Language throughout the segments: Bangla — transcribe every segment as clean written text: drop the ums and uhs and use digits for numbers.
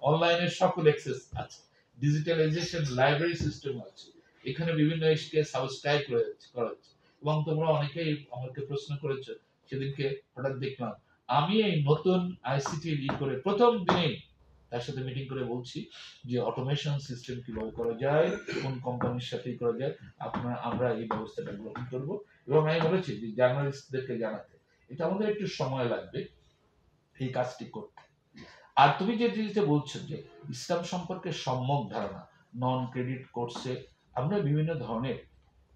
অনলাইনে সকল অ্যাক্সেস আছে, ডিজিটালাইজেশন লাইব্রেরি সিস্টেম আছে, এখানে বিভিন্ন এসকে সাবস্ক্রাইব করা হচ্ছে। এবং তোমরা অনেকেই আমাকে প্রশ্ন করেছো, সেদিনকে হঠাৎ দেখলাম আমি এই নতুন আইসিটি করে প্রথম দিনেই তার সাথে মিটিং করে বলছি যে অটোমেশন সিস্টেম কিভাবে করা যায়, কোন কোম্পানির সাথে করা যায়, আমরা এই ব্যবস্থাটা গ্রহণ করব। এবং আমি বলেছি যে জার্নালিস্টদেরকে জানাতে এটা আমাদের একটু সময় লাগবে এই কাজটি করতে। আর তুমি যে জিনিসটা বলছো যে ইসলাম সম্পর্কে সম্যক ধারণা, নন ক্রেডিট কোর্সে আমরা বিভিন্ন ধরনের,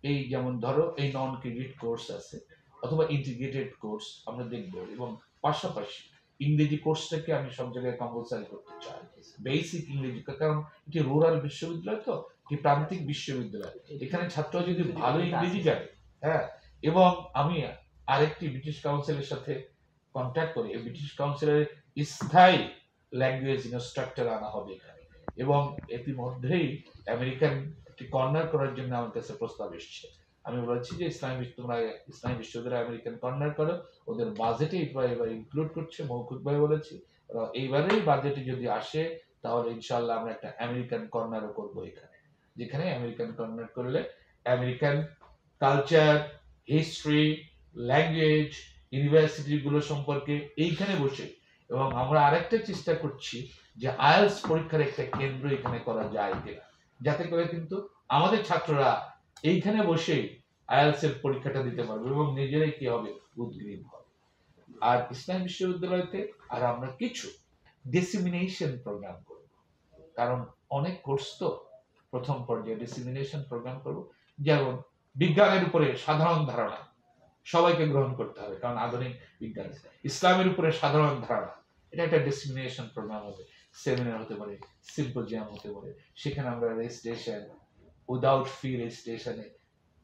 এই যেমন ধরো এই নন ক্রেডিট কোর্স আছে অথবা ইন্টিগ্রেটেড কোর্স আমরা দেখবো, এবং পাশাপাশি ইংরেজি কোর্সটাকে আমি সব জায়গায় কম্পালসারি করতে চাই, বেসিক ইংরেজি, কারণ এটি রুরাল বিশ্ববিদ্যালয়, তো এটি প্রান্তিক বিশ্ববিদ্যালয়, এখানে ছাত্র যদি ভালো ইংরেজি জানে, হ্যাঁ, এবং আমি আরেকটি ব্রিটিশ কাউন্সিলের সাথে কন্ট্যাক্ট করে ব্রিটিশ কাউন্সিলের স্থায়ী ল্যাঙ্গুয়েজ ইনস্ট্রাক্টর আনা হবে এখানে, এবং ইতিমধ্যেই আমেরিকান একটি কর্নার করার জন্য আমার কাছে প্রস্তাব এসেছে। আমি বলেছি যে তোমরা ইসলামী বিশ্ববিদ্যালয় আমেরিকান কর্নার করো, ওদের বাজেটে এবার ইনক্লুড করছে, মৌখিকভাবে বলেছি এইবারেই বাজেটে যদি আসে তাহলে ইনশাআল্লাহ আমরা একটা আমেরিকান কর্নারও করবো এখানে, যেখানে আমেরিকান কর্নার করলে American culture, history, language, university গুলো সম্পর্কে এইখানে বসে, এবং আমরা আরেকটা চেষ্টা করছি যে আইএলটিএস পরীক্ষার একটা কেন্দ্র এখানে করা যায় কিনা, যাতে করে কিন্তু আমাদের ছাত্ররা এইখানে বসে আইএলটিএস এর পরীক্ষাটা দিতে পারবে এবং নিজেরাই কি হবে, উদ্গ্রীব হবে। আর ইসলাম বিশ্ববিদ্যালয়তে আর আমরা কিছু ডিসিমিনেশন প্রোগ্রাম করব, কারণ অনেক কোর্স তো প্রথম পর্যায়ে ডিসিমিনেশন প্রোগ্রাম করব, যেমন বিজ্ঞানের উপরে সাধারণ ধারণা সবাইকে গ্রহণ করতে হবে, কারণ আধুনিক বিজ্ঞান, ইসলামের উপরে সাধারণ ধারণা, এটা একটা ডিসক্রিমিনেশন প্রোগ্রাম হবে, সেমিনার হতে পারে, সিম্পোজিয়াম হতে পারে, সেখানে আমরা রেজিস্ট্রেশন উইদাউট ফি রেজিস্ট্রেশনে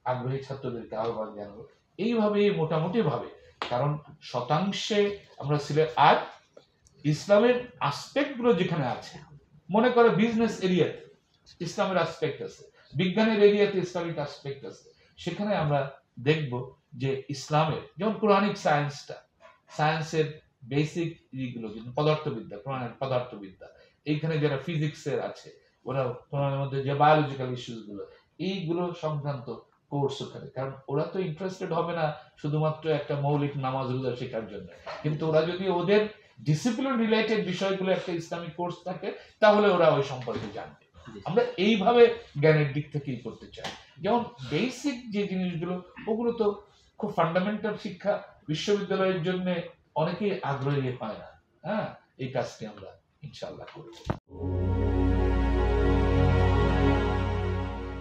আগ্রহী ছাত্রদেরকে আহ্বান জানাবো। এইভাবে মোটামুটি ভাবে, কারণ শতাংশে আমরা আর ইসলামের আসপেক্ট গুলো যেখানে আছে, মনে করো বিজনেস এরিয়াতে ইসলামের আসপেক্ট আছে, বিজ্ঞানের এরিয়াতে ইসলামিক আসপেক্ট আছে, সেখানে আমরা দেখব যে ইসলামের যেমন কোরআনিক সায়েন্সের বেসিক ইগুলো, পদার্থবিদ্যা, কোরআনের পদার্থবিদ্যা, এইখানে যারা ফিজিক্সের আছে ওরা কোরআনের মধ্যে যে বায়োলজিক্যাল ইস্যুস গুলো, এইগুলো সংক্রান্ত কোর্স ওখানে, কারণ ওরা তো ইন্টারেস্টেড হবে না শুধুমাত্র একটা মৌলিক নামাজ রোজা শেখার জন্য, কিন্তু ওরা যদি ওদের ডিসিপ্লিন রিলেটেড বিষয়গুলো একটা ইসলামিক কোর্স থাকে তাহলে ওরা ওই সম্পর্কে জানবে। আমরা এইভাবে জ্ঞানের দিক থেকেই করতে চাই, যেমন বেসিক যে জিনিসগুলো ওগুলো তো খুব ফান্ডামেন্টাল শিক্ষা, বিশ্ববিদ্যালয়ের জন্য অনেকেই আগ্রহী হয় না, হ্যাঁ, এই কাজটি আমরা ইনশাআল্লাহ করব।